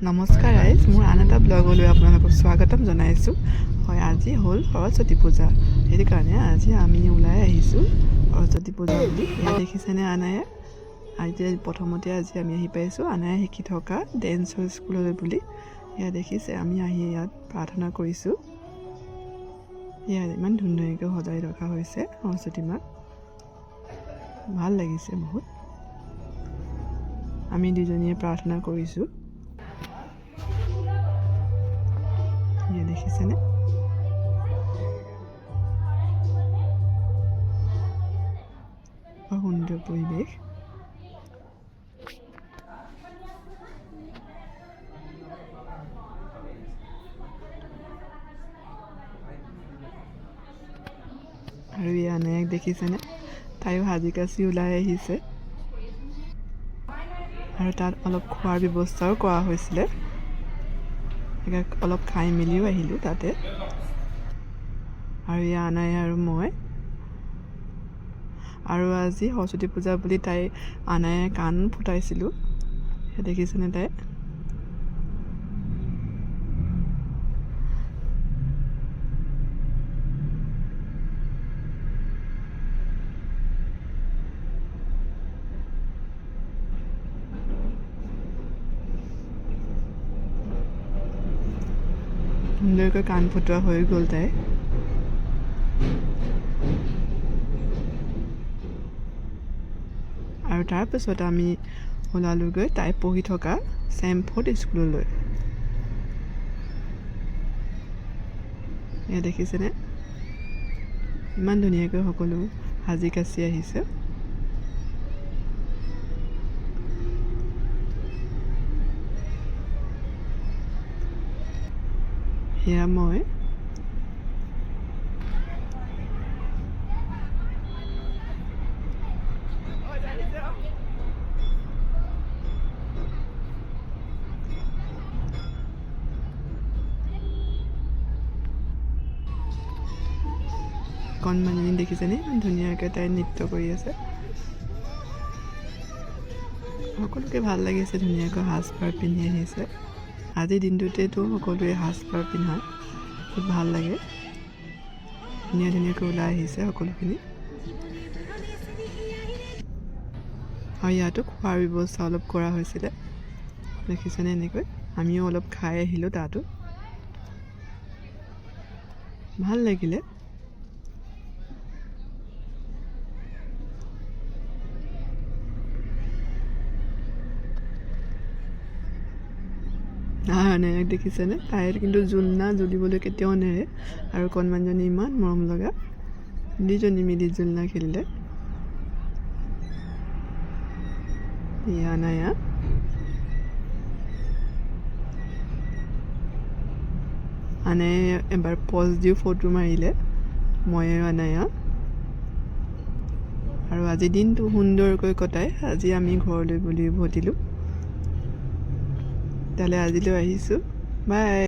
নমস্কাৰ ৰাইজ, মোৰ আন এটা ব্লগলৈ আপোনালোকক স্বাগতম জনাইছোঁ। হয়, আজি হ'ল সৰস্বতী পূজা। সেইটো কাৰণে আজি আমি ওলাই আহিছোঁ সৰস্বতী পূজা বুলি। ইয়াত দেখিছেনে আনায়ে? আজি প্ৰথমতে আমি আহি পাইছোঁ আনায়ে শিকি থকা ডেন্সৰ স্কুললৈ বুলি। ইয়াত দেখিছে আমি আহি ইয়াত প্ৰাৰ্থনা কৰিছোঁ। ইয়াত ইমান ধুনীয়াকৈ সজাই ৰখা হৈছে সৰস্বতী মাক, ভাল লাগিছে বহুত। আমি দুজনীয়ে প্ৰাৰ্থনা কৰিছোঁ। ইয়াত দেখিছেনে? বৰ সুন্দৰ পৰিৱেশ। আৰু এই আনায়াক দেখিছেনে? তাইও সাজি কাচি ওলাই আহিছে। আৰু তাত অলপ খোৱাৰ ব্যৱস্থাও কৰা হৈছিলে। অলপ খাই মেলিও আহিলোঁ তাতে। আৰু এয়া আনাই আৰু মই। আৰু আজি সৰস্বতী পূজা বুলি তাই আনায়ে কাণ ফুটাইছিলোঁ। দেখিছেনে তাই? সুন্দৰকৈ কাণ ফুটোৱা হৈ গ'ল তাই। আৰু তাৰপিছত আমি ওলালোগৈ তাই পঢ়ি থকা চেম্পফৰ্ড স্কুললৈ। এয়া দেখিছেনে? ইমান ধুনীয়াকৈ সকলো সাজি কাচি আহিছে। সেয়া মই কণমানি দেখিছেনে? ইমান ধুনীয়াকৈ তাই নৃত্য কৰি আছে। সকলোকে ভাল লাগিছে, ধুনীয়াকৈ সাজপাৰ পিন্ধি আহিছে। আজিৰ দিনটোতেতো সকলোৱে সাজপাৰ পিন্ধা খুব ভাল লাগে। ধুনীয়াকৈ ওলাই আহিছে সকলোখিনি। আৰু ইয়াতো খোৱাৰ ব্যৱস্থা অলপ কৰা হৈছিলে, দেখিছেনে? এনেকৈ আমিও অলপ খাই আহিলোঁ তাতো, ভাল লাগিলে। আনায়াক দেখিছেনে? তাইৰ কিন্তু জোলনা জ্বলিবলৈ কেতিয়াও নেৰে। আৰু কণমানজনী ইমান মৰম লগা, দুজনী মিলি জোলনা খেলিলে। আনায়া আনায়ে এবাৰ পজ দিও ফটো মাৰিলে, ময়ে আনায়া। আৰু আজি দিনটো সুন্দৰকৈ কটাই আজি আমি ঘৰলৈ বুলি উভতিলোঁ। তেতিয়াহ'লে আজিলৈ আহিছোঁ, বাই।